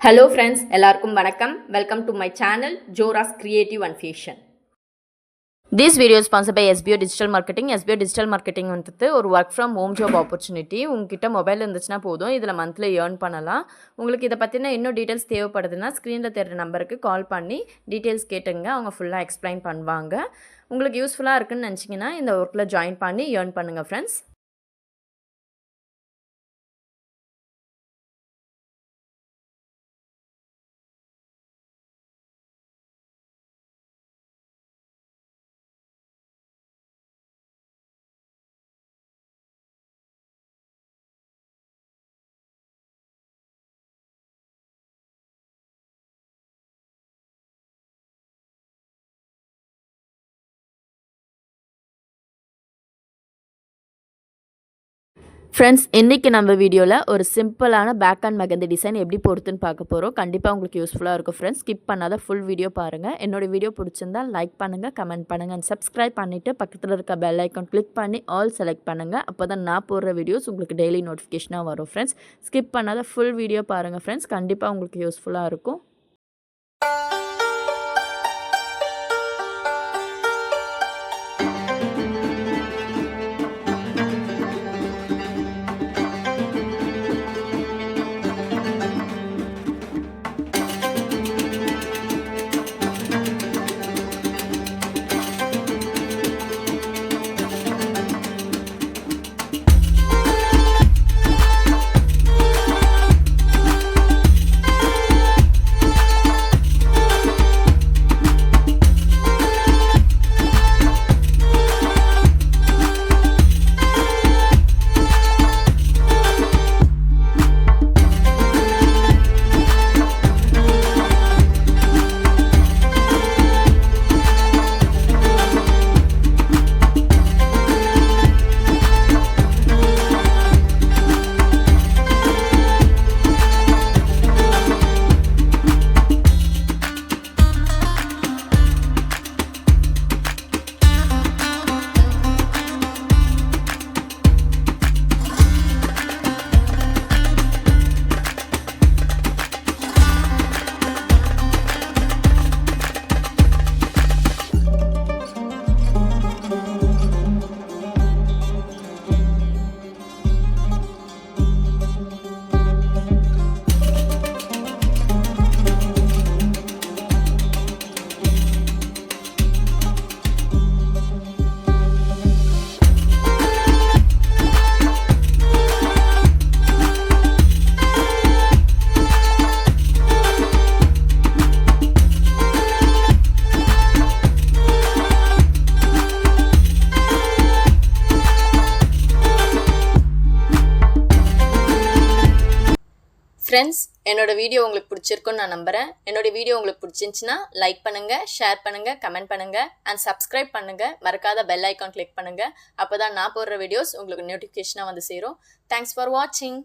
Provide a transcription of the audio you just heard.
Hello friends, எல்லாருக்கும் வணக்கம். Welcome to my channel Jora's Creative and Fashion. This video is sponsored by SBO Digital Marketing. SBO Digital Marketing வந்துட்டு ஒரு work from home job opportunity. உங்ககிட்ட mobile இருந்துச்சுன்னா போதும், இதில் monthly earn பண்ணலாம். உங்களுக்கு இதை பற்றின இன்னும் டீட்டெயில்ஸ் தேவைப்படுதுன்னா ஸ்க்ரீனில் தெரிகிற நம்பருக்கு கால் பண்ணி டீட்டெயில்ஸ் கேட்டுங்க. அவங்க ஃபுல்லாக எக்ஸ்பிளைன் பண்ணுவாங்க. உங்களுக்கு யூஸ்ஃபுல்லாக இருக்குன்னு நினச்சிங்கன்னா இந்த ஒர்க்கில் ஜாயின் பண்ணி ஏர்ன் பண்ணுங்கள் ஃப்ரெண்ட்ஸ். ஃப்ரெண்ட்ஸ், இன்றைக்கி நம்ம வீடியோவில் ஒரு சிம்பிளான பேக் அண்ட் மெகந்தி டிசைன் எப்படி போடுறதுன்னு பார்க்க போகிறோம். கண்டிப்பாக உங்களுக்கு யூஸ்ஃபுல்லாக இருக்கும் ஃப்ரெண்ட்ஸ். ஸ்கிப் பண்ணாத ஃபுல் வீடியோ பாருங்கள். என்னோடய வீடியோ பிடிச்சிருந்தால் லைக் பண்ணுங்கள், கமெண்ட் பண்ணுங்கள் அண்ட் சப்ஸ்கிரைப் பண்ணிவிட்டு பக்கத்தில் இருக்க பெல் ஐக்கான் கிளிக் பண்ணி ஆல் செலக்ட் பண்ணுங்கள். அப்போ தான் நான் போடுற வீடியோஸ் உங்களுக்கு டெய்லி நோட்டிஃபிகேஷனாக வரும் ஃப்ரெண்ட்ஸ். ஸ்கிப் பண்ணாத ஃபுல் வீடியோ பாருங்கள் ஃப்ரெண்ட்ஸ். கண்டிப்பாக உங்களுக்கு யூஸ்ஃபுல்லாக இருக்கும். ஃப்ரெண்ட்ஸ், என்னோட வீடியோ உங்களுக்கு பிடிச்சிருக்குன்னு நான் நம்புகிறேன். என்னோட வீடியோ உங்களுக்கு பிடிச்சிருந்துச்சின்னா லைக் பண்ணுங்கள், ஷேர் பண்ணுங்கள், கமெண்ட் பண்ணுங்கள் அண்ட் சப்ஸ்கிரைப் பண்ணுங்கள். மறக்காத பெல் ஐக்கான் கிளிக் பண்ணுங்கள். அப்போ தான் நான் போடுற வீடியோஸ் உங்களுக்கு நோட்டிஃபிகேஷனாக வந்து சேரும். தேங்க்ஸ் ஃபார் வாட்சிங்.